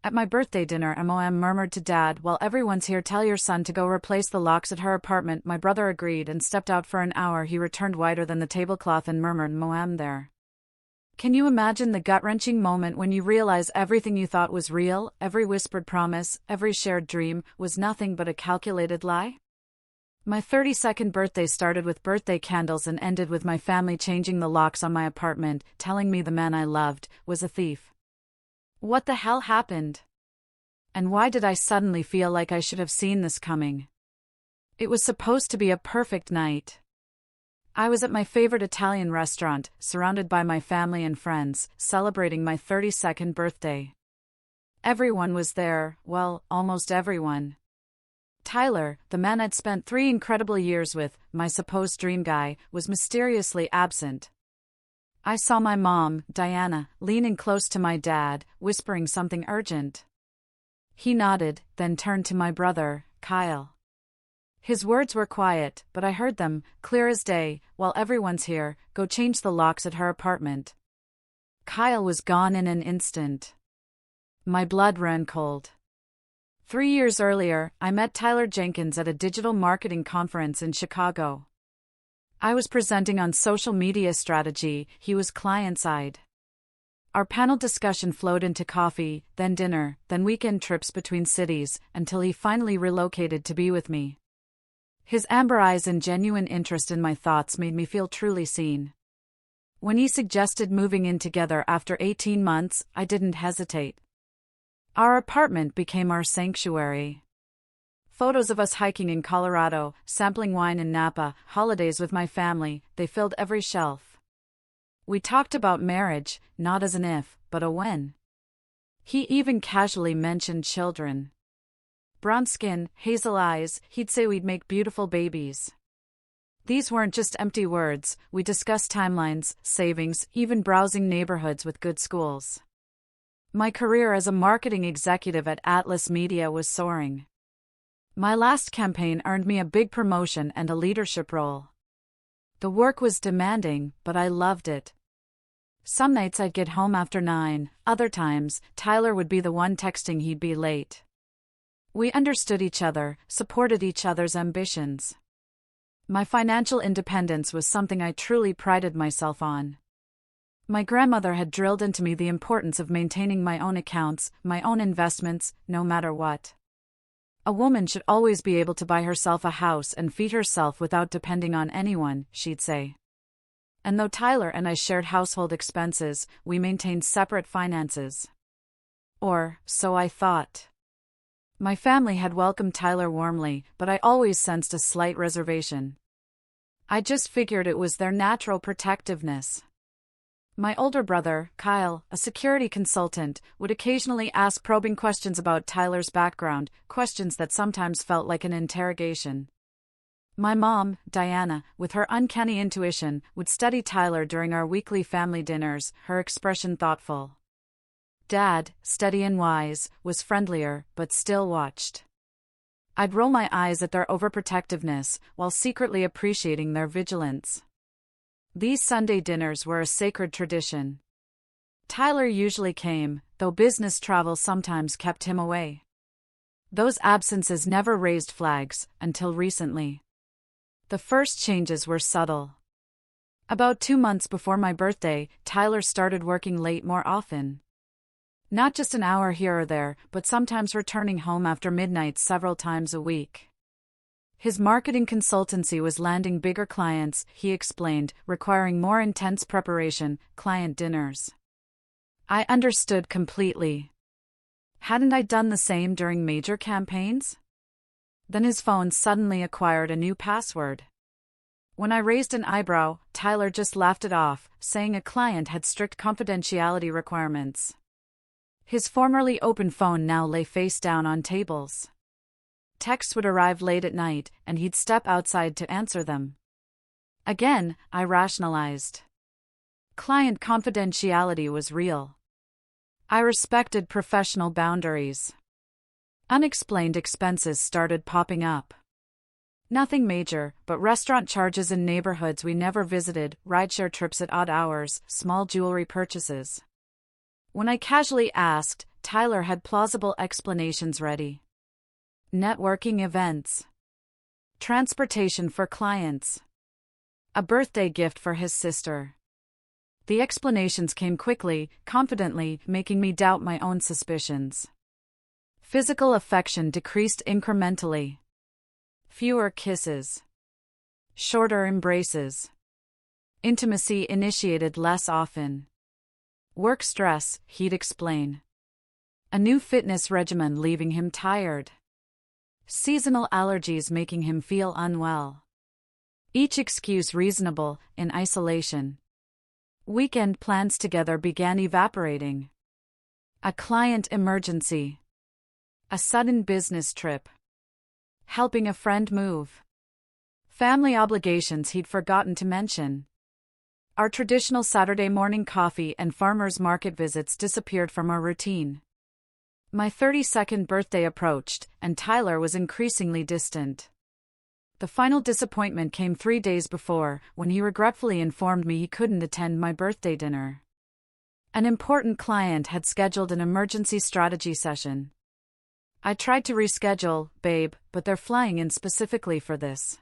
At my birthday dinner, Mom murmured to Dad, "While everyone's here, tell your son to go replace the locks at her apartment." My brother agreed and stepped out for an hour. He returned whiter than the tablecloth and murmured, "Mom there." Can you imagine the gut-wrenching moment when you realize everything you thought was real, every whispered promise, every shared dream, was nothing but a calculated lie? My 32nd birthday started with birthday candles and ended with my family changing the locks on my apartment, telling me the man I loved was a thief. What the hell happened? And why did I suddenly feel like I should have seen this coming? It was supposed to be a perfect night. I was at my favorite Italian restaurant, surrounded by my family and friends, celebrating my 32nd birthday. Everyone was there, well, almost everyone. Tyler, the man I'd spent 3 incredible years with, my supposed dream guy, was mysteriously absent. I saw my mom, Diana, leaning close to my dad, whispering something urgent. He nodded, then turned to my brother, Kyle. His words were quiet, but I heard them, clear as day. "While everyone's here, go change the locks at her apartment." Kyle was gone in an instant. My blood ran cold. 3 years earlier, I met Tyler Jenkins at a digital marketing conference in Chicago. I was presenting on social media strategy, he was client-side. Our panel discussion flowed into coffee, then dinner, then weekend trips between cities, until he finally relocated to be with me. His amber eyes and genuine interest in my thoughts made me feel truly seen. When he suggested moving in together after 18 months, I didn't hesitate. Our apartment became our sanctuary. Photos of us hiking in Colorado, sampling wine in Napa, holidays with my family, they filled every shelf. We talked about marriage, not as an if, but a when. He even casually mentioned children. Brown skin, hazel eyes, he'd say we'd make beautiful babies. These weren't just empty words, we discussed timelines, savings, even browsing neighborhoods with good schools. My career as a marketing executive at Atlas Media was soaring. My last campaign earned me a big promotion and a leadership role. The work was demanding, but I loved it. Some nights I'd get home after 9, other times, Tyler would be the one texting he'd be late. We understood each other, supported each other's ambitions. My financial independence was something I truly prided myself on. My grandmother had drilled into me the importance of maintaining my own accounts, my own investments, no matter what. A woman should always be able to buy herself a house and feed herself without depending on anyone, she'd say. And though Tyler and I shared household expenses, we maintained separate finances. Or, so I thought. My family had welcomed Tyler warmly, but I always sensed a slight reservation. I just figured it was their natural protectiveness. My older brother, Kyle, a security consultant, would occasionally ask probing questions about Tyler's background, questions that sometimes felt like an interrogation. My mom, Diana, with her uncanny intuition, would study Tyler during our weekly family dinners, her expression thoughtful. Dad, steady and wise, was friendlier, but still watched. I'd roll my eyes at their overprotectiveness, while secretly appreciating their vigilance. These Sunday dinners were a sacred tradition. Tyler usually came, though business travel sometimes kept him away. Those absences never raised flags, until recently. The first changes were subtle. About 2 months before my birthday, Tyler started working late more often. Not just an hour here or there, but sometimes returning home after midnight several times a week. His marketing consultancy was landing bigger clients, he explained, requiring more intense preparation, client dinners. I understood completely. Hadn't I done the same during major campaigns? Then his phone suddenly acquired a new password. When I raised an eyebrow, Tyler just laughed it off, saying a client had strict confidentiality requirements. His formerly open phone now lay face down on tables. Texts would arrive late at night, and he'd step outside to answer them. Again, I rationalized. Client confidentiality was real. I respected professional boundaries. Unexplained expenses started popping up. Nothing major, but restaurant charges in neighborhoods we never visited, rideshare trips at odd hours, small jewelry purchases. When I casually asked, Tyler had plausible explanations ready. Networking events. Transportation for clients. A birthday gift for his sister. The explanations came quickly, confidently, making me doubt my own suspicions. Physical affection decreased incrementally. Fewer kisses. Shorter embraces. Intimacy initiated less often. Work stress, he'd explain. A new fitness regimen leaving him tired. Seasonal allergies making him feel unwell. Each excuse reasonable, in isolation. Weekend plans together began evaporating. A client emergency. A sudden business trip. Helping a friend move. Family obligations he'd forgotten to mention. Our traditional Saturday morning coffee and farmers market visits disappeared from our routine. My 32nd birthday approached, and Tyler was increasingly distant. The final disappointment came 3 days before, when he regretfully informed me he couldn't attend my birthday dinner. An important client had scheduled an emergency strategy session. I tried to reschedule, babe, but they're flying in specifically for this.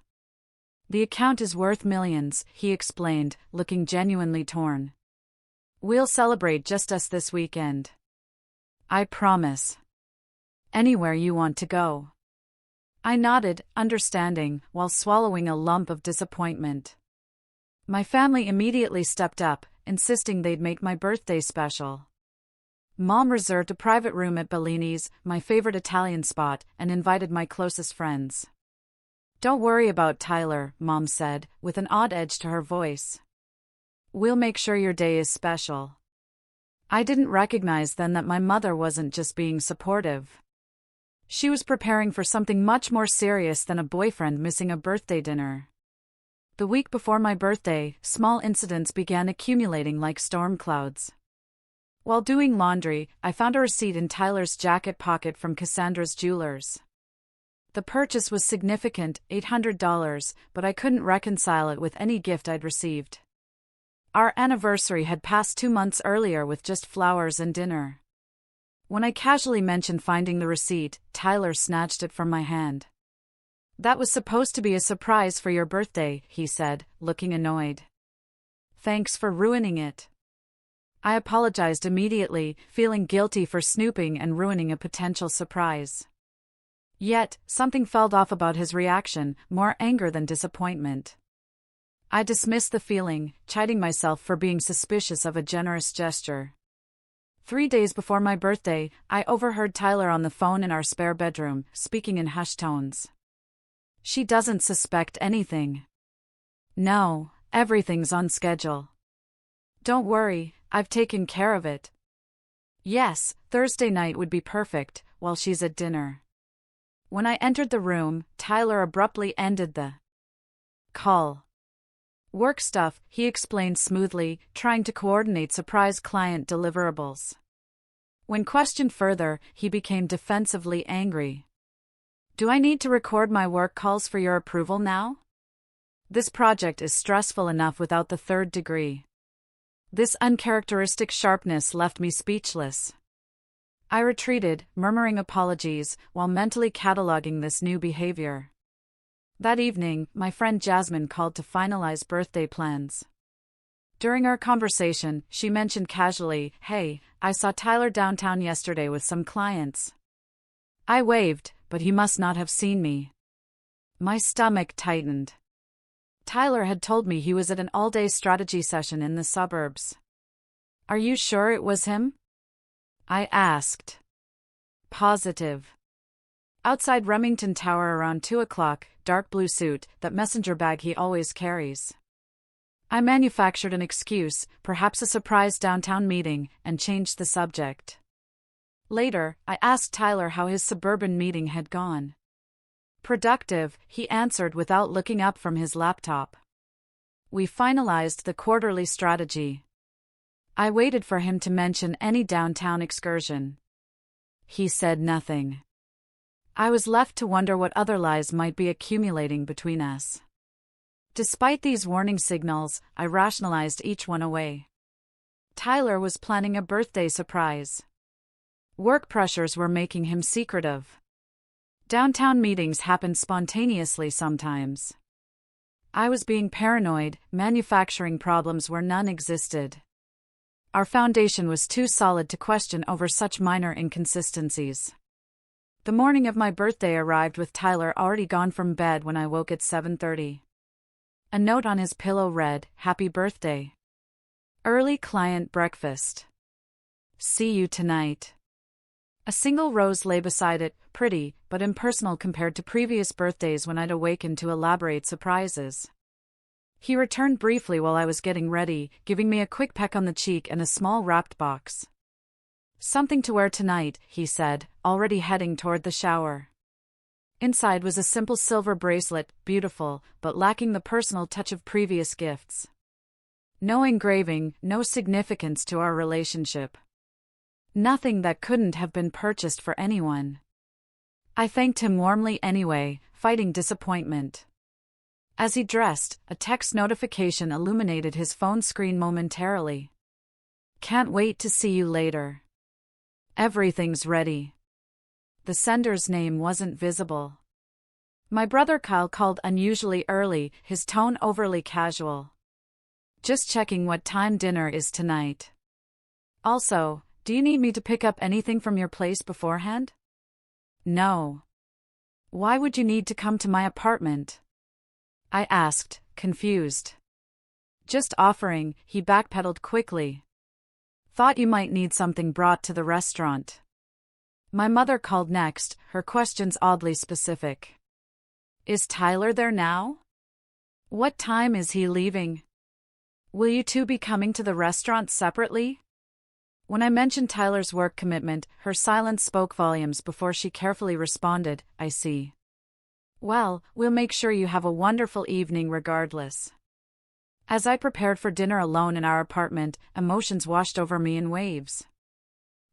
The account is worth millions, he explained, looking genuinely torn. We'll celebrate just us this weekend. I promise. Anywhere you want to go. I nodded, understanding, while swallowing a lump of disappointment. My family immediately stepped up, insisting they'd make my birthday special. Mom reserved a private room at Bellini's, my favorite Italian spot, and invited my closest friends. Don't worry about Tyler, Mom said, with an odd edge to her voice. We'll make sure your day is special. I didn't recognize then that my mother wasn't just being supportive. She was preparing for something much more serious than a boyfriend missing a birthday dinner. The week before my birthday, small incidents began accumulating like storm clouds. While doing laundry, I found a receipt in Tyler's jacket pocket from Cassandra's Jewelers. The purchase was significant, $800, but I couldn't reconcile it with any gift I'd received. Our anniversary had passed 2 months earlier with just flowers and dinner. When I casually mentioned finding the receipt, Tyler snatched it from my hand. That was supposed to be a surprise for your birthday, he said, looking annoyed. Thanks for ruining it. I apologized immediately, feeling guilty for snooping and ruining a potential surprise. Yet, something felt off about his reaction, more anger than disappointment. I dismissed the feeling, chiding myself for being suspicious of a generous gesture. 3 days before my birthday, I overheard Tyler on the phone in our spare bedroom, speaking in hushed tones. She doesn't suspect anything. No, everything's on schedule. Don't worry, I've taken care of it. Yes, Thursday night would be perfect, while she's at dinner. When I entered the room, Tyler abruptly ended the call. Work stuff, he explained smoothly, trying to coordinate surprise client deliverables. When questioned further, he became defensively angry. Do I need to record my work calls for your approval now? This project is stressful enough without the third degree. This uncharacteristic sharpness left me speechless. I retreated, murmuring apologies, while mentally cataloging this new behavior. That evening, my friend Jasmine called to finalize birthday plans. During our conversation, she mentioned casually, "Hey, I saw Tyler downtown yesterday with some clients." I waved, but he must not have seen me. My stomach tightened. Tyler had told me he was at an all-day strategy session in the suburbs. Are you sure it was him? I asked. Positive. Outside Remington Tower around 2 o'clock, dark blue suit, that messenger bag he always carries. I manufactured an excuse, perhaps a surprise downtown meeting, and changed the subject. Later, I asked Tyler how his suburban meeting had gone. Productive, he answered without looking up from his laptop. We finalized the quarterly strategy. I waited for him to mention any downtown excursion. He said nothing. I was left to wonder what other lies might be accumulating between us. Despite these warning signals, I rationalized each one away. Tyler was planning a birthday surprise. Work pressures were making him secretive. Downtown meetings happened spontaneously sometimes. I was being paranoid, manufacturing problems where none existed. Our foundation was too solid to question over such minor inconsistencies. The morning of my birthday arrived with Tyler already gone from bed when I woke at 7:30. A note on his pillow read, "Happy birthday. Early client breakfast. See you tonight." A single rose lay beside it, pretty, but impersonal compared to previous birthdays when I'd awakened to elaborate surprises. He returned briefly while I was getting ready, giving me a quick peck on the cheek and a small wrapped box. "Something to wear tonight," he said, already heading toward the shower. Inside was a simple silver bracelet, beautiful, but lacking the personal touch of previous gifts. No engraving, no significance to our relationship. Nothing that couldn't have been purchased for anyone. I thanked him warmly anyway, fighting disappointment. As he dressed, a text notification illuminated his phone screen momentarily. "Can't wait to see you later. Everything's ready." The sender's name wasn't visible. My brother Kyle called unusually early, his tone overly casual. "Just checking what time dinner is tonight. Also, do you need me to pick up anything from your place beforehand?" "No." "Why would you need to come to my apartment?" I asked, confused. "Just offering," he backpedaled quickly. "Thought you might need something brought to the restaurant." My mother called next, her questions oddly specific. "Is Tyler there now? What time is he leaving? Will you two be coming to the restaurant separately?" When I mentioned Tyler's work commitment, her silence spoke volumes before she carefully responded, "I see. Well, we'll make sure you have a wonderful evening regardless." As I prepared for dinner alone in our apartment, emotions washed over me in waves.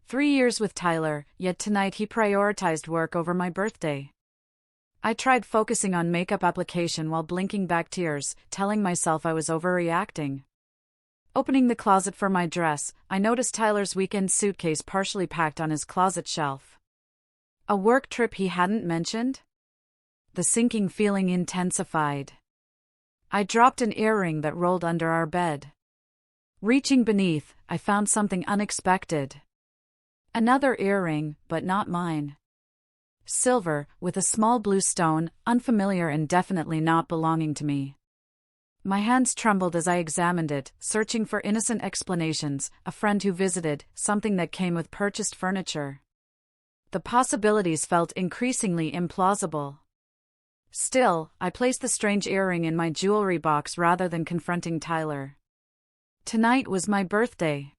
3 years with Tyler, yet tonight he prioritized work over my birthday. I tried focusing on makeup application while blinking back tears, telling myself I was overreacting. Opening the closet for my dress, I noticed Tyler's weekend suitcase partially packed on his closet shelf. A work trip he hadn't mentioned? The sinking feeling intensified. I dropped an earring that rolled under our bed. Reaching beneath, I found something unexpected. Another earring, but not mine. Silver, with a small blue stone, unfamiliar and definitely not belonging to me. My hands trembled as I examined it, searching for innocent explanations, a friend who visited, something that came with purchased furniture. The possibilities felt increasingly implausible. Still, I placed the strange earring in my jewelry box rather than confronting Tyler. Tonight was my birthday.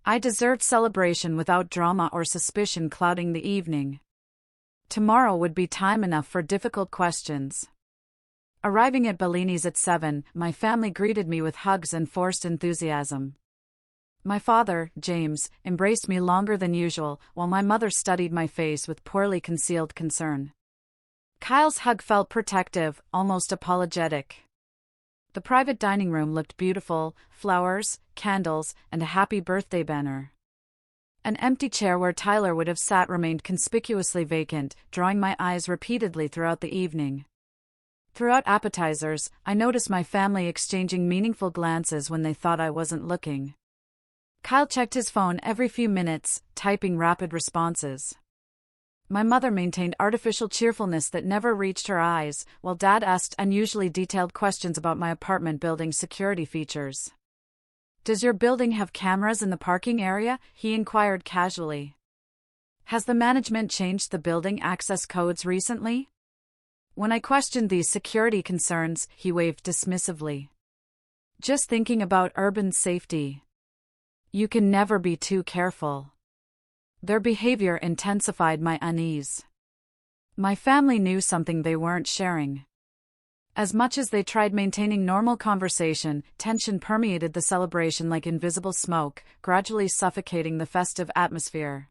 I deserved celebration without drama or suspicion clouding the evening. Tomorrow would be time enough for difficult questions. Arriving at Bellini's at 7, my family greeted me with hugs and forced enthusiasm. My father, James, embraced me longer than usual, while my mother studied my face with poorly concealed concern. Kyle's hug felt protective, almost apologetic. The private dining room looked beautiful, flowers, candles, and a happy birthday banner. An empty chair where Tyler would have sat remained conspicuously vacant, drawing my eyes repeatedly throughout the evening. Throughout appetizers, I noticed my family exchanging meaningful glances when they thought I wasn't looking. Kyle checked his phone every few minutes, typing rapid responses. My mother maintained artificial cheerfulness that never reached her eyes, while Dad asked unusually detailed questions about my apartment building's security features. "Does your building have cameras in the parking area?" he inquired casually. "Has the management changed the building access codes recently?" When I questioned these security concerns, he waved dismissively. "Just thinking about urban safety. You can never be too careful." Their behavior intensified my unease. My family knew something they weren't sharing. As much as they tried maintaining normal conversation, tension permeated the celebration like invisible smoke, gradually suffocating the festive atmosphere.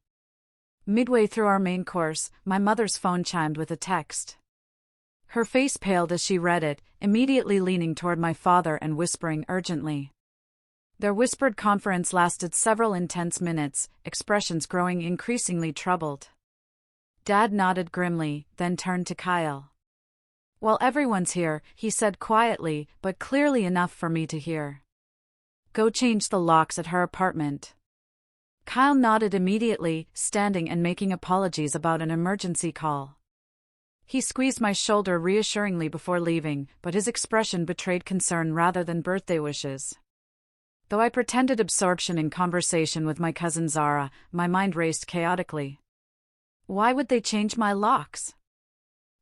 Midway through our main course, my mother's phone chimed with a text. Her face paled as she read it, immediately leaning toward my father and whispering urgently, Their whispered conference lasted several intense minutes, expressions growing increasingly troubled. Dad nodded grimly, then turned to Kyle. "Well, everyone's here," he said quietly, but clearly enough for me to hear. "Go change the locks at her apartment." Kyle nodded immediately, standing and making apologies about an emergency call. He squeezed my shoulder reassuringly before leaving, but his expression betrayed concern rather than birthday wishes. Though I pretended absorption in conversation with my cousin Zara, my mind raced chaotically. Why would they change my locks?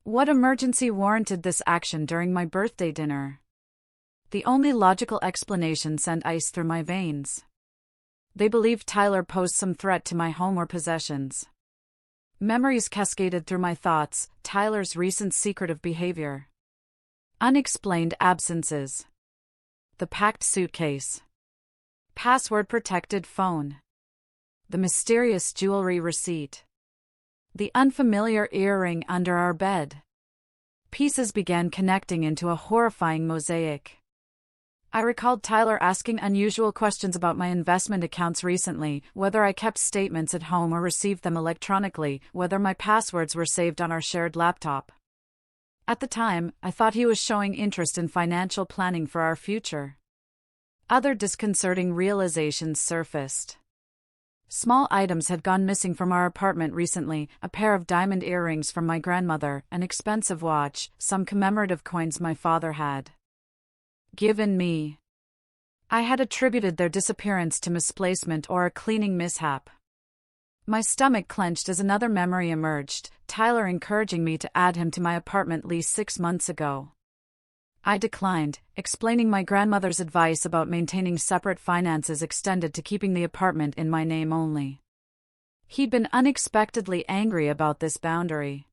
What emergency warranted this action during my birthday dinner? The only logical explanation sent ice through my veins. They believed Tyler posed some threat to my home or possessions. Memories cascaded through my thoughts, Tyler's recent secretive behavior. Unexplained absences. The packed suitcase. Password-protected phone. The mysterious jewelry receipt. The unfamiliar earring under our bed. Pieces began connecting into a horrifying mosaic. I recalled Tyler asking unusual questions about my investment accounts recently, whether I kept statements at home or received them electronically, whether my passwords were saved on our shared laptop. At the time, I thought he was showing interest in financial planning for our future. Other disconcerting realizations surfaced. Small items had gone missing from our apartment recently: a pair of diamond earrings from my grandmother, an expensive watch, some commemorative coins my father had given me. I had attributed their disappearance to misplacement or a cleaning mishap. My stomach clenched as another memory emerged: Tyler encouraging me to add him to my apartment lease 6 months ago. I declined, explaining my grandmother's advice about maintaining separate finances extended to keeping the apartment in my name only. He'd been unexpectedly angry about this boundary.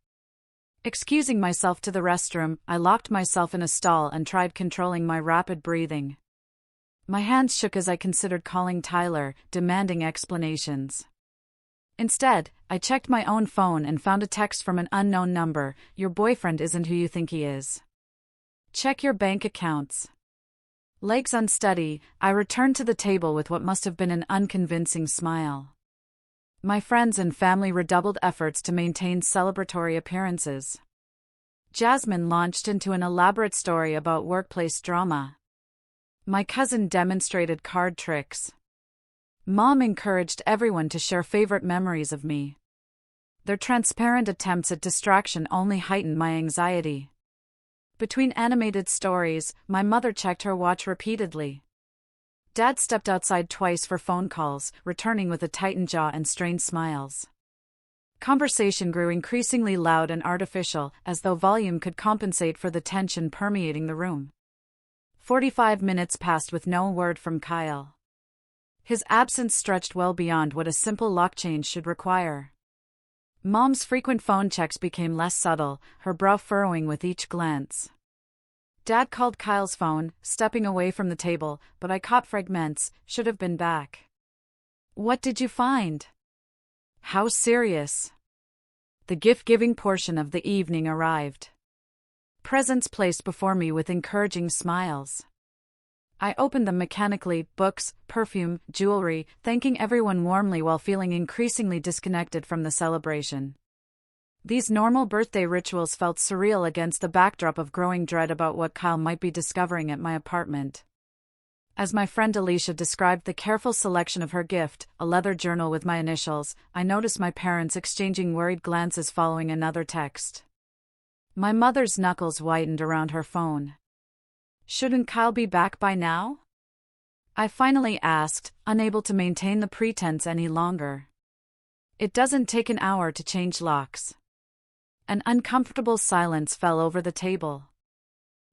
Excusing myself to the restroom, I locked myself in a stall and tried controlling my rapid breathing. My hands shook as I considered calling Tyler, demanding explanations. Instead, I checked my own phone and found a text from an unknown number: "Your boyfriend isn't who you think he is. Check your bank accounts." Legs unsteady, I returned to the table with what must have been an unconvincing smile. My friends and family redoubled efforts to maintain celebratory appearances. Jasmine launched into an elaborate story about workplace drama. My cousin demonstrated card tricks. Mom encouraged everyone to share favorite memories of me. Their transparent attempts at distraction only heightened my anxiety. Between animated stories, my mother checked her watch repeatedly. Dad stepped outside twice for phone calls, returning with a tightened jaw and strained smiles. Conversation grew increasingly loud and artificial, as though volume could compensate for the tension permeating the room. 45 minutes passed with no word from Kyle. His absence stretched well beyond what a simple lock change should require. Mom's frequent phone checks became less subtle, her brow furrowing with each glance. Dad called Kyle's phone, stepping away from the table, but I caught fragments: "Should have been back." "What did you find?" "How serious?" The gift-giving portion of the evening arrived. Presents placed before me with encouraging smiles. I opened them mechanically: books, perfume, jewelry, thanking everyone warmly while feeling increasingly disconnected from the celebration. These normal birthday rituals felt surreal against the backdrop of growing dread about what Kyle might be discovering at my apartment. As my friend Alicia described the careful selection of her gift, a leather journal with my initials, I noticed my parents exchanging worried glances following another text. My mother's knuckles whitened around her phone. "Shouldn't Kyle be back by now?" I finally asked, unable to maintain the pretense any longer. "It doesn't take an hour to change locks." An uncomfortable silence fell over the table.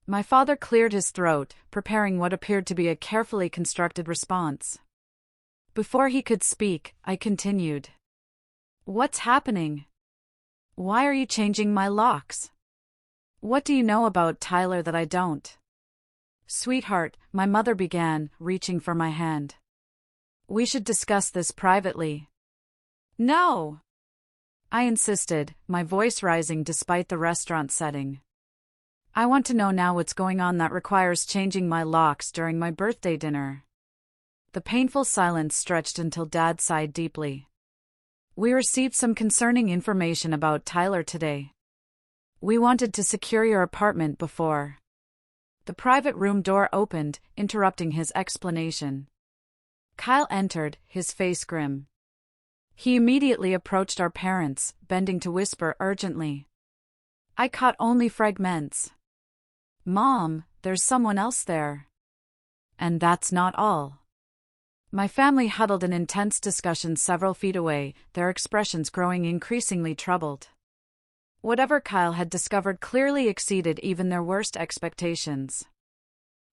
My father cleared his throat, preparing what appeared to be a carefully constructed response. Before he could speak, I continued. "What's happening? Why are you changing my locks? What do you know about Tyler that I don't?" "Sweetheart," my mother began, reaching for my hand. "We should discuss this privately." "No!" I insisted, my voice rising despite the restaurant setting. "I want to know now what's going on that requires changing my locks during my birthday dinner." The painful silence stretched until Dad sighed deeply. We received some concerning information about Tyler today. We wanted to secure your apartment before. The private room door opened, interrupting his explanation. Kyle entered, his face grim. He immediately approached our parents, bending to whisper urgently. I caught only fragments. Mom, there's someone else there. And that's not all. My family huddled in intense discussion several feet away, their expressions growing increasingly troubled. Whatever Kyle had discovered clearly exceeded even their worst expectations.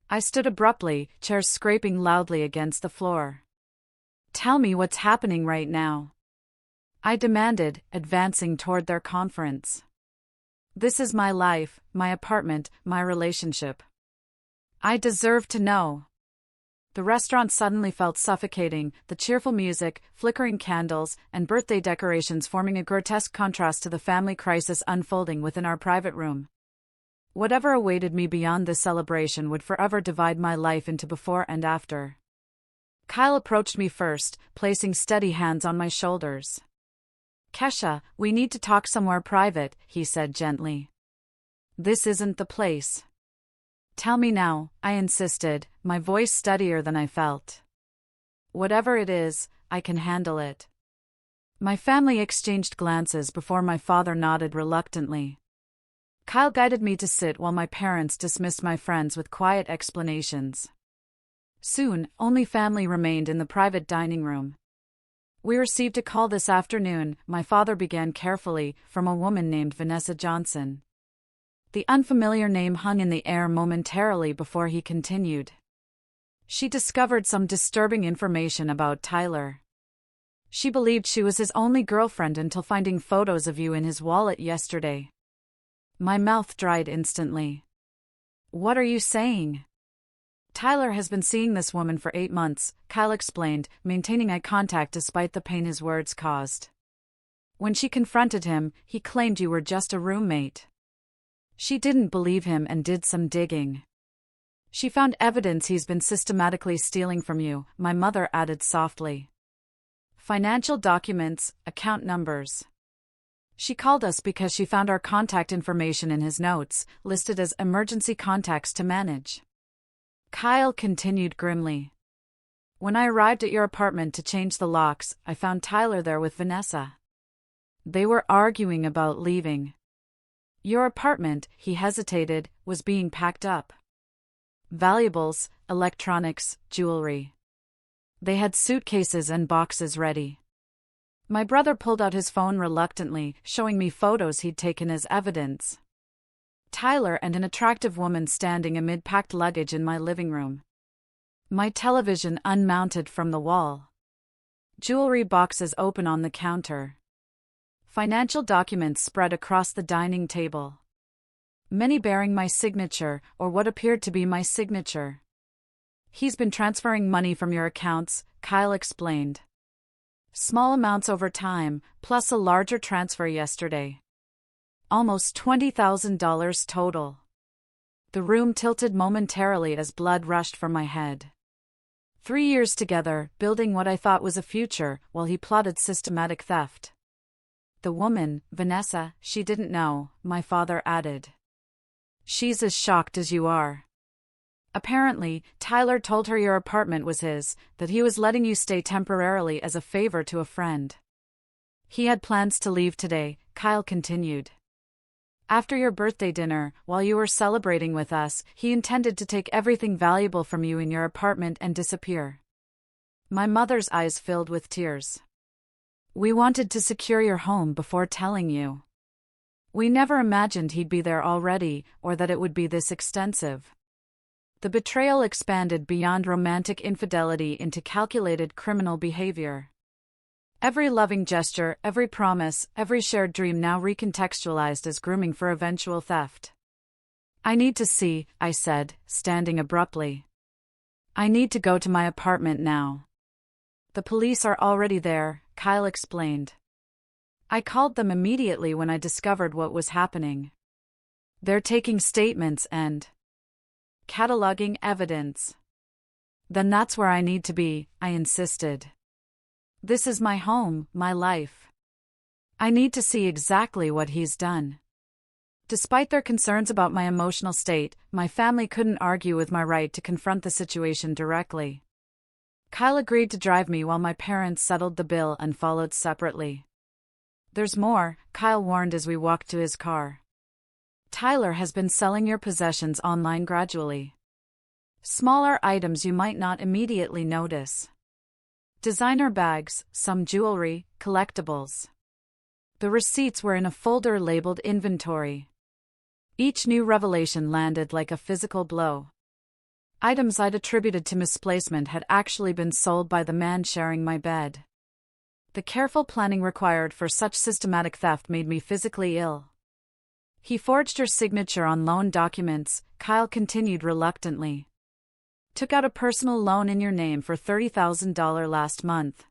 I stood abruptly, chairs scraping loudly against the floor. Tell me what's happening right now, I demanded, advancing toward their conference. This is my life, my apartment, my relationship. I deserve to know. The restaurant suddenly felt suffocating, the cheerful music, flickering candles, and birthday decorations forming a grotesque contrast to the family crisis unfolding within our private room. Whatever awaited me beyond this celebration would forever divide my life into before and after. Kyle approached me first, placing steady hands on my shoulders. Kesha, we need to talk somewhere private, he said gently. This isn't the place. Tell me now, I insisted, my voice steadier than I felt. Whatever it is, I can handle it. My family exchanged glances before my father nodded reluctantly. Kyle guided me to sit while my parents dismissed my friends with quiet explanations. Soon, only family remained in the private dining room. We received a call this afternoon, my father began carefully, from a woman named Vanessa Johnson. The unfamiliar name hung in the air momentarily before he continued. She discovered some disturbing information about Tyler. She believed she was his only girlfriend until finding photos of you in his wallet yesterday. My mouth dried instantly. What are you saying? Tyler has been seeing this woman for 8 months, Kyle explained, maintaining eye contact despite the pain his words caused. When she confronted him, he claimed you were just a roommate. She didn't believe him and did some digging. She found evidence he's been systematically stealing from you, my mother added softly. Financial documents, account numbers. She called us because she found our contact information in his notes, listed as emergency contacts to manage. Kyle continued grimly. When I arrived at your apartment to change the locks, I found Tyler there with Vanessa. They were arguing about leaving. Your apartment, he hesitated, was being packed up. Valuables, electronics, jewelry. They had suitcases and boxes ready. My brother pulled out his phone reluctantly, showing me photos he'd taken as evidence. Tyler and an attractive woman standing amid packed luggage in my living room. My television unmounted from the wall. Jewelry boxes open on the counter. Financial documents spread across the dining table. Many bearing my signature, or what appeared to be my signature. He's been transferring money from your accounts, Kyle explained. Small amounts over time, plus a larger transfer yesterday. Almost $20,000 total. The room tilted momentarily as blood rushed from my head. 3 years together, building what I thought was a future, while he plotted systematic theft. The woman, Vanessa, she didn't know, my father added. She's as shocked as you are. Apparently, Tyler told her your apartment was his, that he was letting you stay temporarily as a favor to a friend. He had plans to leave today, Kyle continued. After your birthday dinner, while you were celebrating with us, he intended to take everything valuable from you in your apartment and disappear. My mother's eyes filled with tears. We wanted to secure your home before telling you. We never imagined he'd be there already, or that it would be this extensive. The betrayal expanded beyond romantic infidelity into calculated criminal behavior. Every loving gesture, every promise, every shared dream now recontextualized as grooming for eventual theft. I need to see, I said, standing abruptly. I need to go to my apartment now. The police are already there, Kyle explained. I called them immediately when I discovered what was happening. They're taking statements and cataloging evidence. Then that's where I need to be, I insisted. This is my home, my life. I need to see exactly what he's done. Despite their concerns about my emotional state, my family couldn't argue with my right to confront the situation directly. Kyle agreed to drive me while my parents settled the bill and followed separately. There's more, Kyle warned as we walked to his car. Tyler has been selling your possessions online gradually. Smaller items you might not immediately notice. Designer bags, some jewelry, collectibles. The receipts were in a folder labeled inventory. Each new revelation landed like a physical blow. Items I'd attributed to misplacement had actually been sold by the man sharing my bed. The careful planning required for such systematic theft made me physically ill. He forged your signature on loan documents, Kyle continued reluctantly. Took out a personal loan in your name for $30,000 last month.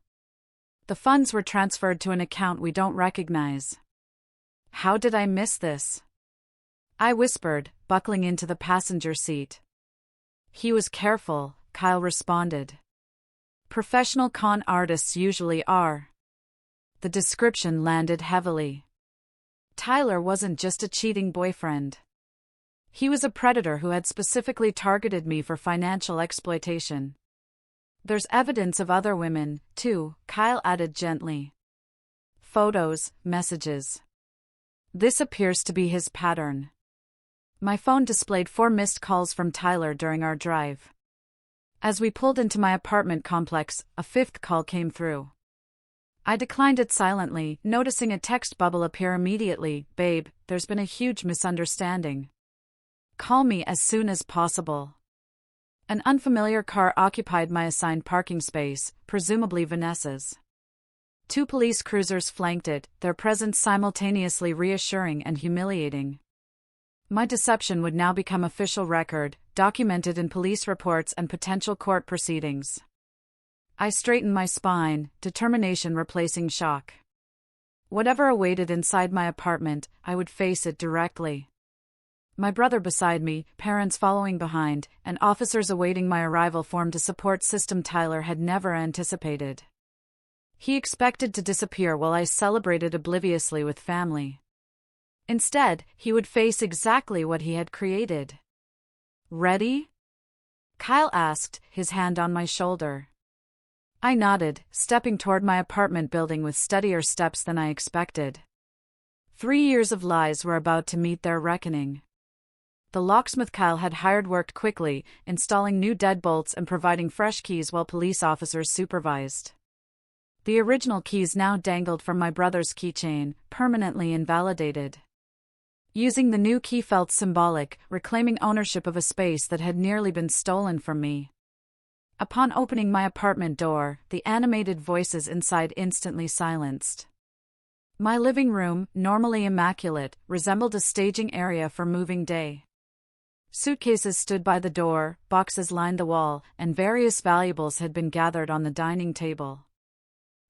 The funds were transferred to an account we don't recognize. How did I miss this? I whispered, buckling into the passenger seat. He was careful, Kyle responded. Professional con artists usually are. The description landed heavily. Tyler wasn't just a cheating boyfriend. He was a predator who had specifically targeted me for financial exploitation. There's evidence of other women, too, Kyle added gently. Photos, messages. This appears to be his pattern. My phone displayed 4 missed calls from Tyler during our drive. As we pulled into my apartment complex, a 5th call came through. I declined it silently, noticing a text bubble appear immediately. Babe, there's been a huge misunderstanding. Call me as soon as possible. An unfamiliar car occupied my assigned parking space, presumably Vanessa's. 2 police cruisers flanked it, their presence simultaneously reassuring and humiliating. My deception would now become official record, documented in police reports and potential court proceedings. I straightened my spine, determination replacing shock. Whatever awaited inside my apartment, I would face it directly. My brother beside me, parents following behind, and officers awaiting my arrival formed a support system Tyler had never anticipated. He expected to disappear while I celebrated obliviously with family. Instead, he would face exactly what he had created. Ready? Kyle asked, his hand on my shoulder. I nodded, stepping toward my apartment building with steadier steps than I expected. 3 years of lies were about to meet their reckoning. The locksmith Kyle had hired worked quickly, installing new deadbolts and providing fresh keys while police officers supervised. The original keys now dangled from my brother's keychain, permanently invalidated. Using the new key felt symbolic, reclaiming ownership of a space that had nearly been stolen from me. Upon opening my apartment door, the animated voices inside instantly silenced. My living room, normally immaculate, resembled a staging area for moving day. Suitcases stood by the door, boxes lined the wall, and various valuables had been gathered on the dining table.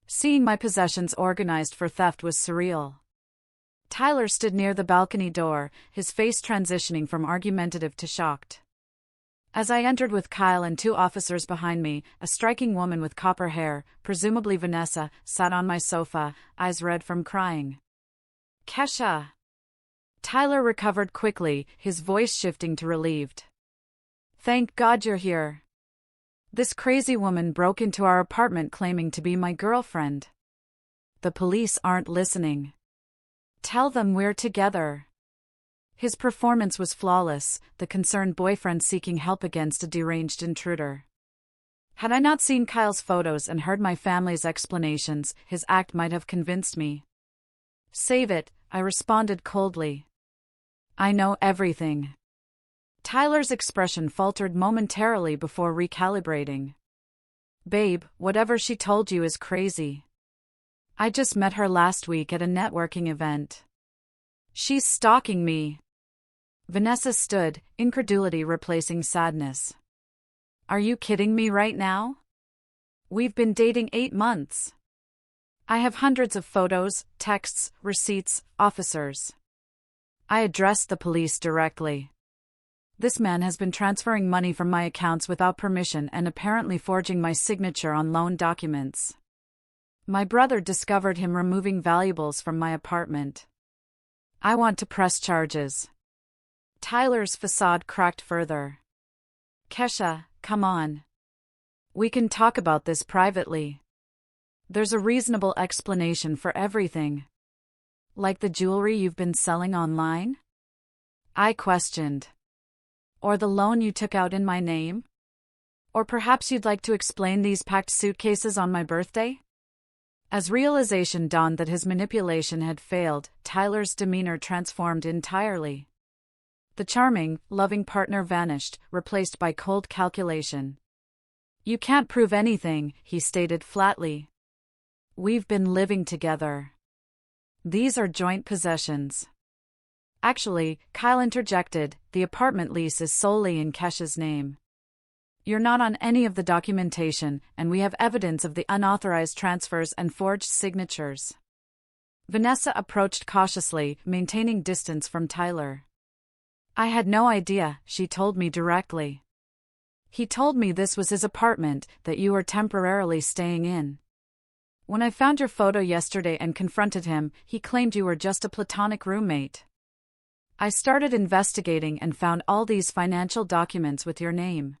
Seeing my possessions organized for theft was surreal. Tyler stood near the balcony door, his face transitioning from argumentative to shocked. As I entered with Kyle and 2 officers behind me, a striking woman with copper hair, presumably Vanessa, sat on my sofa, eyes red from crying. Kesha! Tyler recovered quickly, his voice shifting to relieved. Thank God you're here. This crazy woman broke into our apartment claiming to be my girlfriend. The police aren't listening. Tell them we're together. His performance was flawless, the concerned boyfriend seeking help against a deranged intruder. Had I not seen Kyle's photos and heard my family's explanations, his act might have convinced me. Save it, I responded coldly. I know everything. Tyler's expression faltered momentarily before recalibrating. Babe, whatever she told you is crazy. I just met her last week at a networking event. She's stalking me. Vanessa stood, incredulity replacing sadness. Are you kidding me right now? We've been dating 8 months. I have hundreds of photos, texts, receipts, officers. I addressed the police directly. This man has been transferring money from my accounts without permission and apparently forging my signature on loan documents. My brother discovered him removing valuables from my apartment. I want to press charges." Tyler's facade cracked further. "Kesha, come on. We can talk about this privately. There's a reasonable explanation for everything." "Like the jewelry you've been selling online?" I questioned. "Or the loan you took out in my name? Or perhaps you'd like to explain these packed suitcases on my birthday?" As realization dawned that his manipulation had failed, Tyler's demeanor transformed entirely. The charming, loving partner vanished, replaced by cold calculation. "You can't prove anything," he stated flatly. "We've been living together. These are joint possessions." "Actually," Kyle interjected, "the apartment lease is solely in Kesha's name. You're not on any of the documentation, and we have evidence of the unauthorized transfers and forged signatures." Vanessa approached cautiously, maintaining distance from Tyler. "I had no idea," she told me directly. "He told me this was his apartment, that you were temporarily staying in. When I found your photo yesterday and confronted him, he claimed you were just a platonic roommate. I started investigating and found all these financial documents with your name."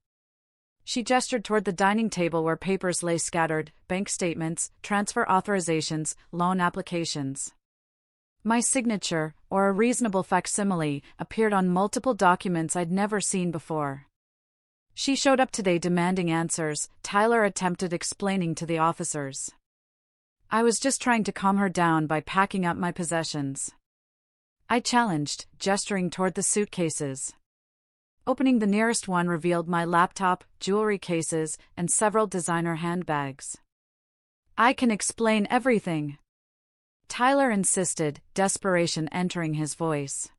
She gestured toward the dining table where papers lay scattered: bank statements, transfer authorizations, loan applications. My signature, or a reasonable facsimile, appeared on multiple documents I'd never seen before. "She showed up today demanding answers," Tyler attempted explaining to the officers. "I was just trying to calm her down by packing up my possessions." I challenged, gesturing toward the suitcases. Opening the nearest one revealed my laptop, jewelry cases, and several designer handbags. "I can explain everything," Tyler insisted, desperation entering his voice.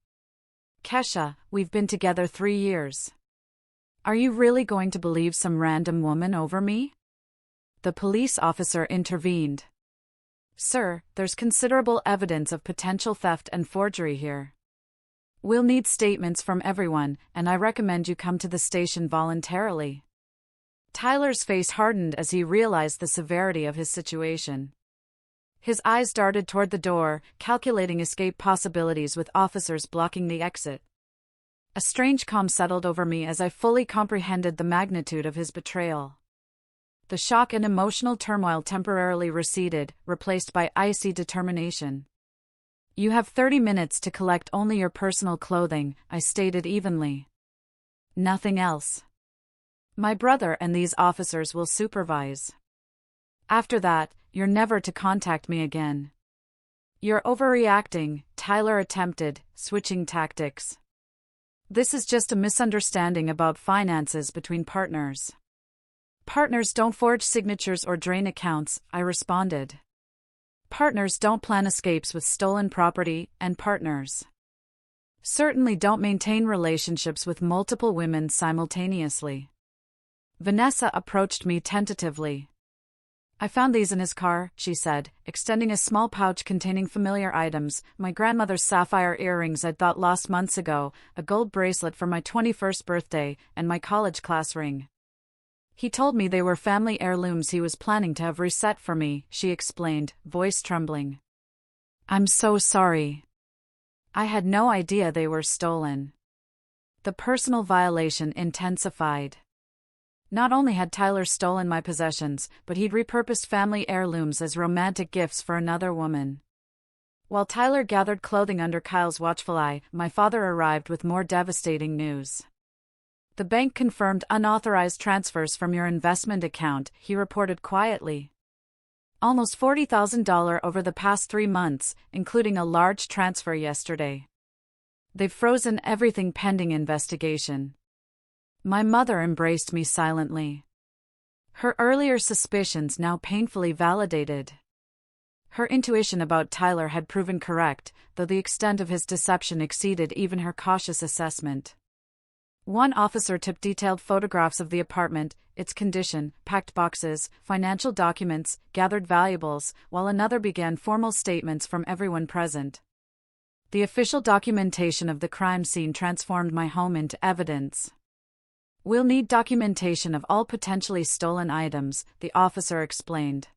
"Kesha, we've been together 3 years. Are you really going to believe some random woman over me?" The police officer intervened. "Sir, there's considerable evidence of potential theft and forgery here. We'll need statements from everyone, and I recommend you come to the station voluntarily." Tyler's face hardened as he realized the severity of his situation. His eyes darted toward the door, calculating escape possibilities with officers blocking the exit. A strange calm settled over me as I fully comprehended the magnitude of his betrayal. The shock and emotional turmoil temporarily receded, replaced by icy determination. "You have 30 minutes to collect only your personal clothing," I stated evenly. "Nothing else. My brother and these officers will supervise. After that, you're never to contact me again." "You're overreacting," Tyler attempted, switching tactics. "This is just a misunderstanding about finances between partners." "Partners don't forge signatures or drain accounts," I responded. "Partners don't plan escapes with stolen property, and partners certainly don't maintain relationships with multiple women simultaneously." Vanessa approached me tentatively. "I found these in his car," she said, extending a small pouch containing familiar items: my grandmother's sapphire earrings I'd thought lost months ago, a gold bracelet for my 21st birthday, and my college class ring. "He told me they were family heirlooms he was planning to have reset for me," she explained, voice trembling. "I'm so sorry. I had no idea they were stolen." The personal violation intensified. Not only had Tyler stolen my possessions, but he'd repurposed family heirlooms as romantic gifts for another woman. While Tyler gathered clothing under Kyle's watchful eye, my father arrived with more devastating news. "The bank confirmed unauthorized transfers from your investment account," he reported quietly. "Almost $40,000 over the past 3 months, including a large transfer yesterday. They've frozen everything pending investigation." My mother embraced me silently. Her earlier suspicions now painfully validated. Her intuition about Tyler had proven correct, though the extent of his deception exceeded even her cautious assessment. One officer took detailed photographs of the apartment, its condition, packed boxes, financial documents, gathered valuables, while another began formal statements from everyone present. The official documentation of the crime scene transformed my home into evidence. We'll need documentation of all potentially stolen items, the officer explained.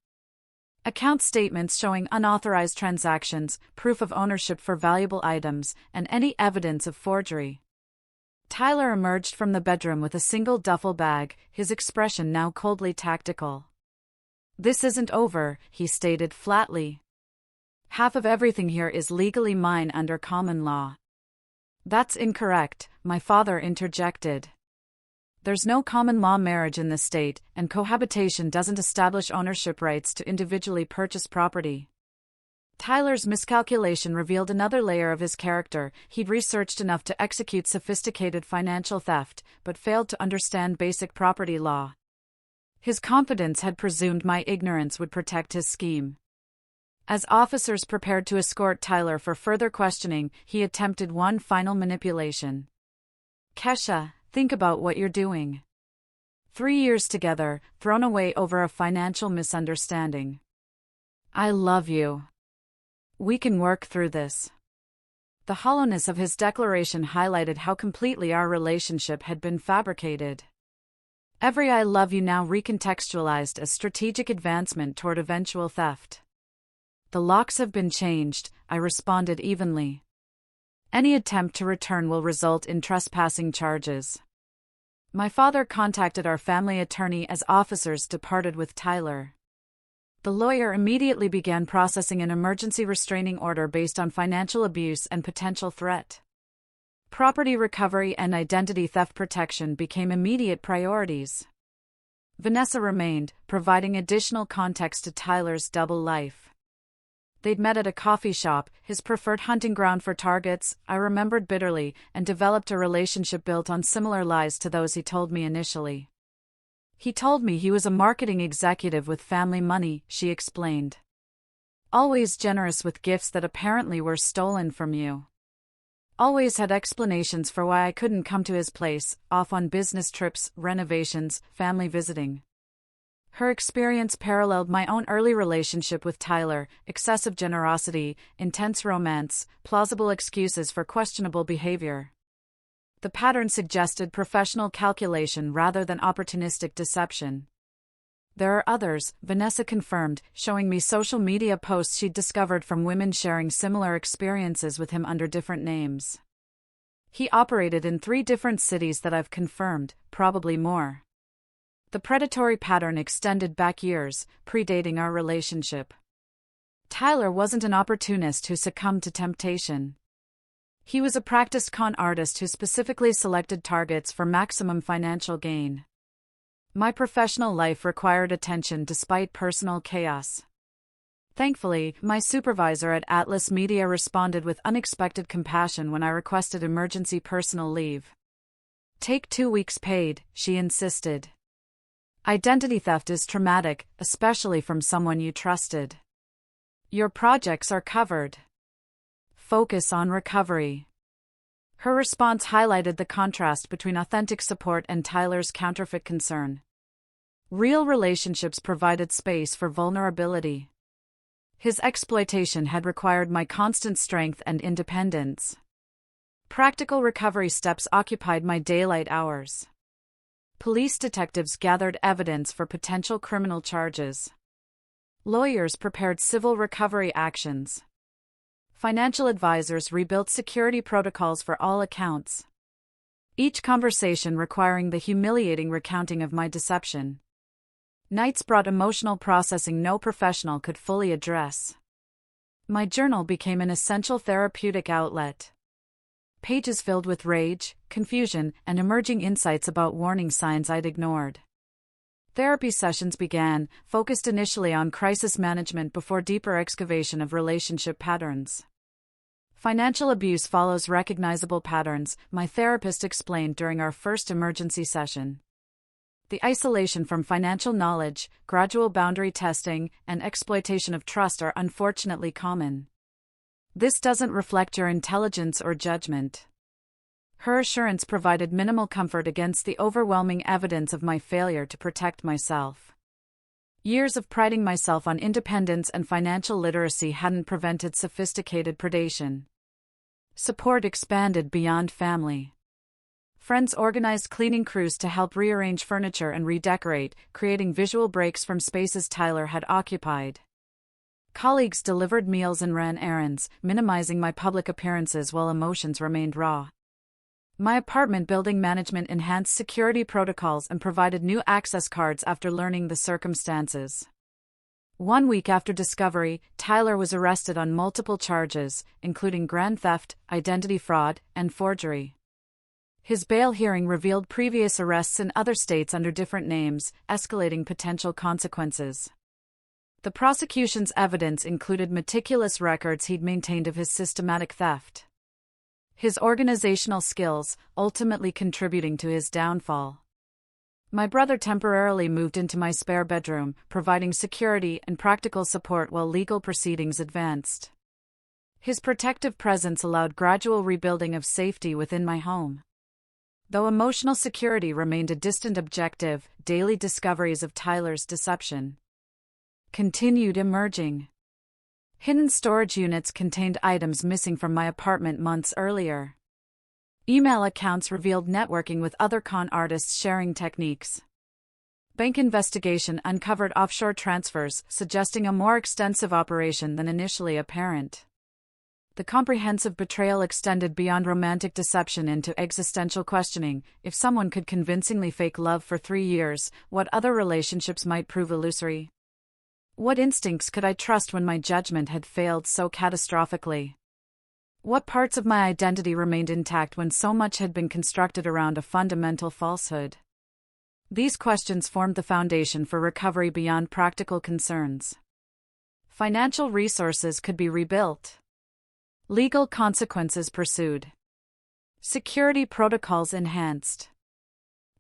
Account statements showing unauthorized transactions, proof of ownership for valuable items, and any evidence of forgery. Tyler emerged from the bedroom with a single duffel bag, his expression now coldly tactical. "This isn't over," he stated flatly. "Half of everything here is legally mine under common law." "That's incorrect," my father interjected. "There's no common law marriage in this state, and cohabitation doesn't establish ownership rights to individually purchase property." Tyler's miscalculation revealed another layer of his character. He'd researched enough to execute sophisticated financial theft, but failed to understand basic property law. His confidence had presumed my ignorance would protect his scheme. As officers prepared to escort Tyler for further questioning, he attempted one final manipulation. "Kesha, think about what you're doing. 3 years together, thrown away over a financial misunderstanding. I love you. We can work through this." The hollowness of his declaration highlighted how completely our relationship had been fabricated. Every "I love you" now recontextualized as strategic advancement toward eventual theft. "The locks have been changed," I responded evenly. "Any attempt to return will result in trespassing charges." My father contacted our family attorney as officers departed with Tyler. The lawyer immediately began processing an emergency restraining order based on financial abuse and potential threat. Property recovery and identity theft protection became immediate priorities. Vanessa remained, providing additional context to Tyler's double life. They'd met at a coffee shop, his preferred hunting ground for targets, I remembered bitterly, and developed a relationship built on similar lies to those he told me initially. "He told me he was a marketing executive with family money," she explained. "Always generous with gifts that apparently were stolen from you. Always had explanations for why I couldn't come to his place, off on business trips, renovations, family visiting." Her experience paralleled my own early relationship with Tyler: excessive generosity, intense romance, plausible excuses for questionable behavior. The pattern suggested professional calculation rather than opportunistic deception. "There are others," Vanessa confirmed, showing me social media posts she'd discovered from women sharing similar experiences with him under different names. "He operated in 3 different cities that I've confirmed, probably more." The predatory pattern extended back years, predating our relationship. Tyler wasn't an opportunist who succumbed to temptation. He was a practiced con artist who specifically selected targets for maximum financial gain. My professional life required attention despite personal chaos. Thankfully, my supervisor at Atlas Media responded with unexpected compassion when I requested emergency personal leave. "Take 2 weeks paid," she insisted. "Identity theft is traumatic, especially from someone you trusted. Your projects are covered. Focus on recovery." Her response highlighted the contrast between authentic support and Tyler's counterfeit concern. Real relationships provided space for vulnerability. His exploitation had required my constant strength and independence. Practical recovery steps occupied my daylight hours. Police detectives gathered evidence for potential criminal charges. Lawyers prepared civil recovery actions. Financial advisors rebuilt security protocols for all accounts. Each conversation requiring the humiliating recounting of my deception. Nights brought emotional processing no professional could fully address. My journal became an essential therapeutic outlet. Pages filled with rage, confusion, and emerging insights about warning signs I'd ignored. Therapy sessions began, focused initially on crisis management before deeper excavation of relationship patterns. "Financial abuse follows recognizable patterns," my therapist explained during our first emergency session. "The isolation from financial knowledge, gradual boundary testing, and exploitation of trust are unfortunately common. This doesn't reflect your intelligence or judgment." Her assurance provided minimal comfort against the overwhelming evidence of my failure to protect myself. Years of priding myself on independence and financial literacy hadn't prevented sophisticated predation. Support expanded beyond family. Friends organized cleaning crews to help rearrange furniture and redecorate, creating visual breaks from spaces Tyler had occupied. Colleagues delivered meals and ran errands, minimizing my public appearances while emotions remained raw. My apartment building management enhanced security protocols and provided new access cards after learning the circumstances. 1 week after discovery, Tyler was arrested on multiple charges, including grand theft, identity fraud, and forgery. His bail hearing revealed previous arrests in other states under different names, escalating potential consequences. The prosecution's evidence included meticulous records he'd maintained of his systematic theft. His organizational skills, ultimately contributing to his downfall. My brother temporarily moved into my spare bedroom, providing security and practical support while legal proceedings advanced. His protective presence allowed gradual rebuilding of safety within my home. Though emotional security remained a distant objective, daily discoveries of Tyler's deception continued emerging. Hidden storage units contained items missing from my apartment months earlier. Email accounts revealed networking with other con artists sharing techniques. Bank investigation uncovered offshore transfers, suggesting a more extensive operation than initially apparent. The comprehensive betrayal extended beyond romantic deception into existential questioning. If someone could convincingly fake love for 3 years, what other relationships might prove illusory? What instincts could I trust when my judgment had failed so catastrophically? What parts of my identity remained intact when so much had been constructed around a fundamental falsehood? These questions formed the foundation for recovery beyond practical concerns. Financial resources could be rebuilt. Legal consequences pursued. Security protocols enhanced.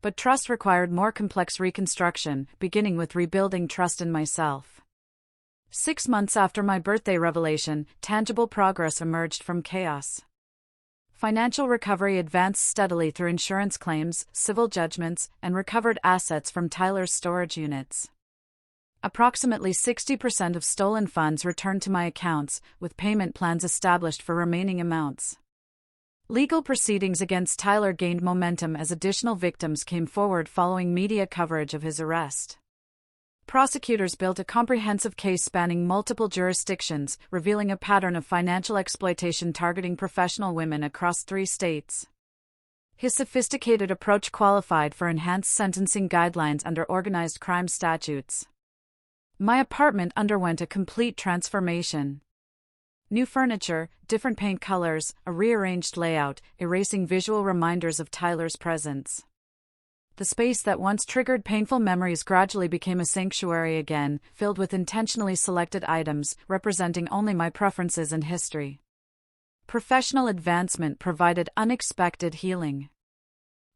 But trust required more complex reconstruction, beginning with rebuilding trust in myself. 6 months after my birthday revelation, tangible progress emerged from chaos. Financial recovery advanced steadily through insurance claims, civil judgments, and recovered assets from Tyler's storage units. Approximately 60% of stolen funds returned to my accounts, with payment plans established for remaining amounts. Legal proceedings against Tyler gained momentum as additional victims came forward following media coverage of his arrest. Prosecutors built a comprehensive case spanning multiple jurisdictions, revealing a pattern of financial exploitation targeting professional women across 3 states. His sophisticated approach qualified for enhanced sentencing guidelines under organized crime statutes. My apartment underwent a complete transformation. New furniture, different paint colors, a rearranged layout, erasing visual reminders of Tyler's presence. The space that once triggered painful memories gradually became a sanctuary again, filled with intentionally selected items, representing only my preferences and history. Professional advancement provided unexpected healing.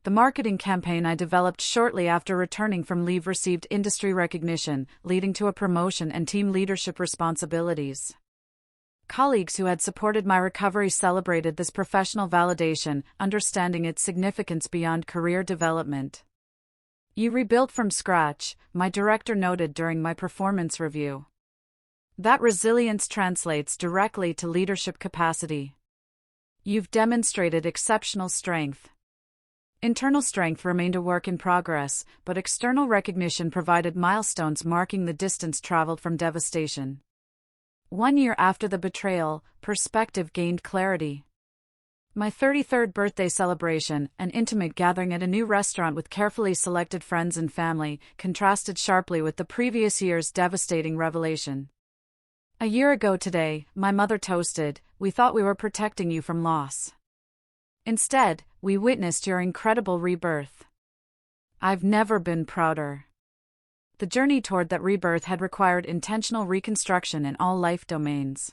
The marketing campaign I developed shortly after returning from leave received industry recognition, leading to a promotion and team leadership responsibilities. Colleagues who had supported my recovery celebrated this professional validation, understanding its significance beyond career development. "You rebuilt from scratch," my director noted during my performance review. That resilience translates directly to leadership capacity. "You've demonstrated exceptional strength." Internal strength remained a work in progress, but external recognition provided milestones marking the distance traveled from devastation. 1 year after the betrayal, perspective gained clarity. My 33rd birthday celebration, an intimate gathering at a new restaurant with carefully selected friends and family, contrasted sharply with the previous year's devastating revelation. "A year ago today," my mother toasted, "we thought we were protecting you from loss. Instead, we witnessed your incredible rebirth." I've never been prouder. The journey toward that rebirth had required intentional reconstruction in all life domains.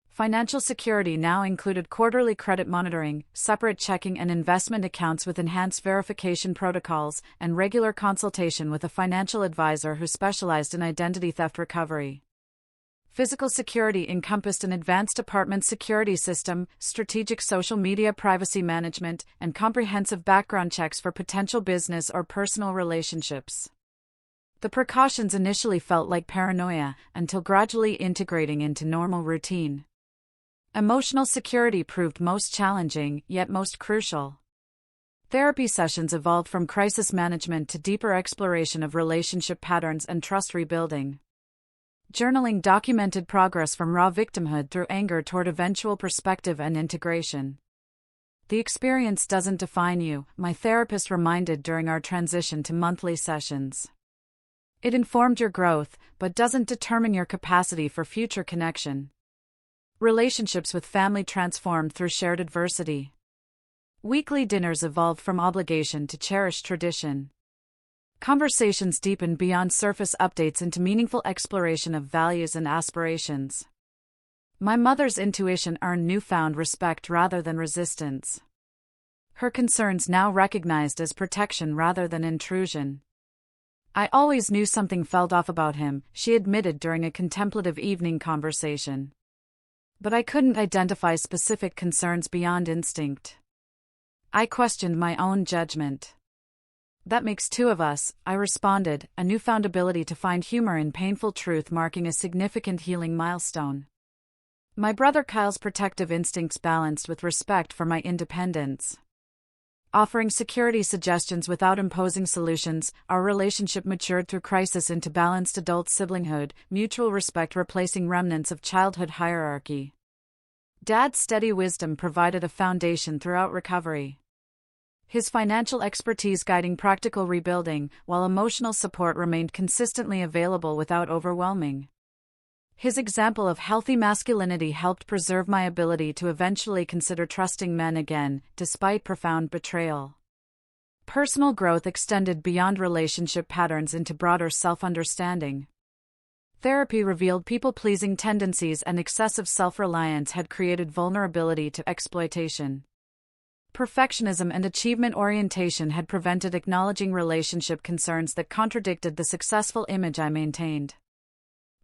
Financial security now included quarterly credit monitoring, separate checking and investment accounts with enhanced verification protocols, and regular consultation with a financial advisor who specialized in identity theft recovery. Physical security encompassed an advanced apartment security system, strategic social media privacy management, and comprehensive background checks for potential business or personal relationships. The precautions initially felt like paranoia, until gradually integrating into normal routine. Emotional security proved most challenging, yet most crucial. Therapy sessions evolved from crisis management to deeper exploration of relationship patterns and trust rebuilding. Journaling documented progress from raw victimhood through anger toward eventual perspective and integration. The experience doesn't define you, my therapist reminded during our transition to monthly sessions. It informed your growth, but doesn't determine your capacity for future connection. Relationships with family transformed through shared adversity. Weekly dinners evolved from obligation to cherished tradition. Conversations deepened beyond surface updates into meaningful exploration of values and aspirations. My mother's intuition earned newfound respect rather than resistance. Her concerns now recognized as protection rather than intrusion. I always knew something felt off about him, she admitted during a contemplative evening conversation. But I couldn't identify specific concerns beyond instinct. I questioned my own judgment. That makes two of us, I responded, a newfound ability to find humor in painful truth marking a significant healing milestone. My brother Kyle's protective instincts balanced with respect for my independence. Offering security suggestions without imposing solutions, our relationship matured through crisis into balanced adult siblinghood, mutual respect replacing remnants of childhood hierarchy. Dad's steady wisdom provided a foundation throughout recovery. His financial expertise guiding practical rebuilding, while emotional support remained consistently available without overwhelming. His example of healthy masculinity helped preserve my ability to eventually consider trusting men again, despite profound betrayal. Personal growth extended beyond relationship patterns into broader self-understanding. Therapy revealed people-pleasing tendencies and excessive self-reliance had created vulnerability to exploitation. Perfectionism and achievement orientation had prevented acknowledging relationship concerns that contradicted the successful image I maintained.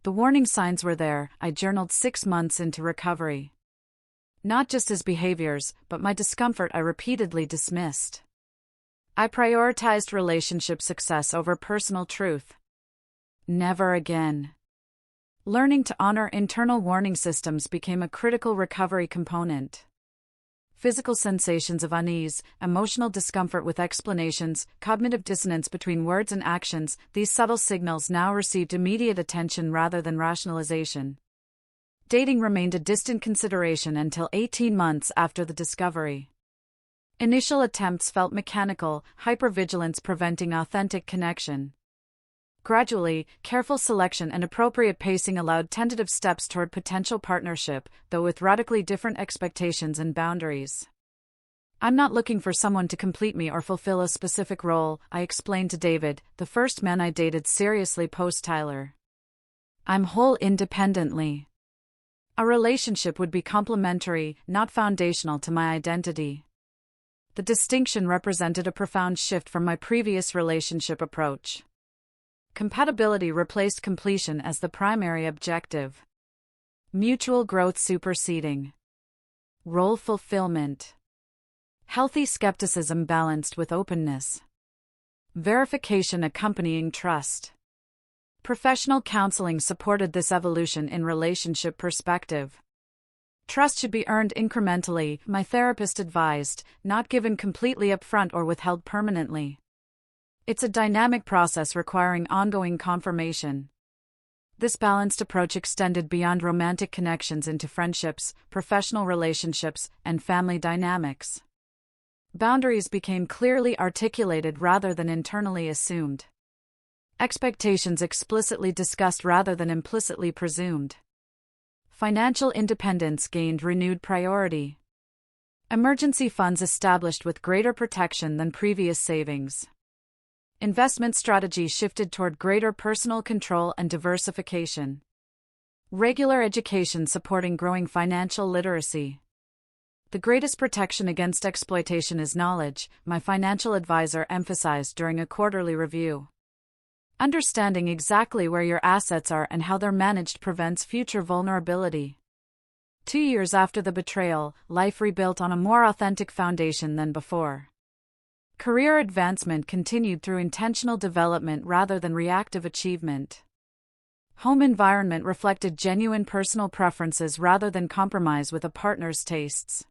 The warning signs were there, I journaled 6 months into recovery. Not just his behaviors, but my discomfort I repeatedly dismissed. I prioritized relationship success over personal truth. Never again. Learning to honor internal warning systems became a critical recovery component. Physical sensations of unease, emotional discomfort with explanations, cognitive dissonance between words and actions, these subtle signals now received immediate attention rather than rationalization. Dating remained a distant consideration until 18 months after the discovery. Initial attempts felt mechanical, hypervigilance preventing authentic connection. Gradually, careful selection and appropriate pacing allowed tentative steps toward potential partnership, though with radically different expectations and boundaries. I'm not looking for someone to complete me or fulfill a specific role, I explained to David, the first man I dated seriously post-Tyler. I'm whole independently. A relationship would be complementary, not foundational to my identity. The distinction represented a profound shift from my previous relationship approach. Compatibility replaced completion as the primary objective. Mutual growth superseding role fulfillment. Healthy skepticism balanced with openness. Verification accompanying trust. Professional counseling supported this evolution in relationship perspective. Trust should be earned incrementally, my therapist advised, not given completely upfront or withheld permanently. It's a dynamic process requiring ongoing confirmation. This balanced approach extended beyond romantic connections into friendships, professional relationships, and family dynamics. Boundaries became clearly articulated rather than internally assumed. Expectations explicitly discussed rather than implicitly presumed. Financial independence gained renewed priority. Emergency funds established with greater protection than previous savings. Investment strategy shifted toward greater personal control and diversification. Regular education supporting growing financial literacy. The greatest protection against exploitation is knowledge, my financial advisor emphasized during a quarterly review. Understanding exactly where your assets are and how they're managed prevents future vulnerability. 2 years after the betrayal, life rebuilt on a more authentic foundation than before. Career advancement continued through intentional development rather than reactive achievement. Home environment reflected genuine personal preferences rather than compromise with a partner's tastes.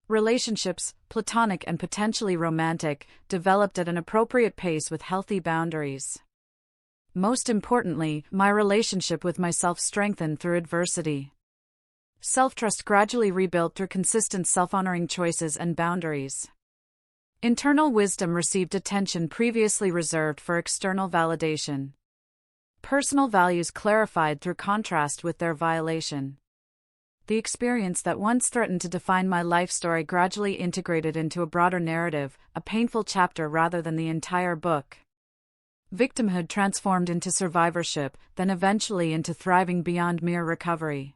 Relationships, platonic and potentially romantic, developed at an appropriate pace with healthy boundaries. Most importantly, my relationship with myself strengthened through adversity. Self-trust gradually rebuilt through consistent self-honoring choices and boundaries. Internal wisdom received attention previously reserved for external validation. Personal values clarified through contrast with their violation. The experience that once threatened to define my life story gradually integrated into a broader narrative, a painful chapter rather than the entire book. Victimhood transformed into survivorship, then eventually into thriving beyond mere recovery.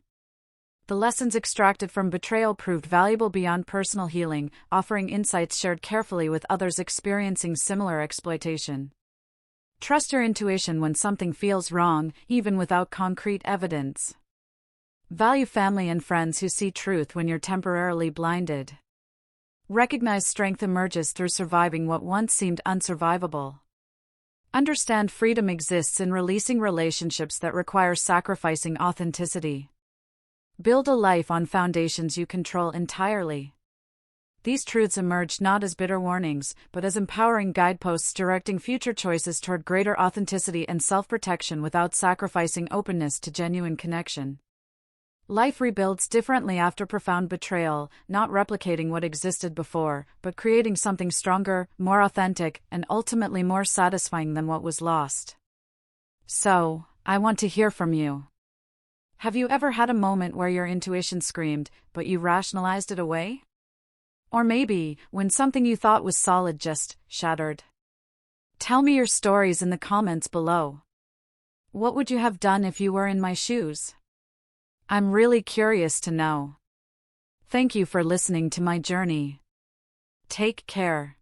The lessons extracted from betrayal proved valuable beyond personal healing, offering insights shared carefully with others experiencing similar exploitation. Trust your intuition when something feels wrong, even without concrete evidence. Value family and friends who see truth when you're temporarily blinded. Recognize strength emerges through surviving what once seemed unsurvivable. Understand freedom exists in releasing relationships that require sacrificing authenticity. Build a life on foundations you control entirely. These truths emerged not as bitter warnings, but as empowering guideposts directing future choices toward greater authenticity and self-protection without sacrificing openness to genuine connection. Life rebuilds differently after profound betrayal, not replicating what existed before, but creating something stronger, more authentic, and ultimately more satisfying than what was lost. So, I want to hear from you. Have you ever had a moment where your intuition screamed, but you rationalized it away? Or maybe, when something you thought was solid just shattered? Tell me your stories in the comments below. What would you have done if you were in my shoes? I'm really curious to know. Thank you for listening to my journey. Take care.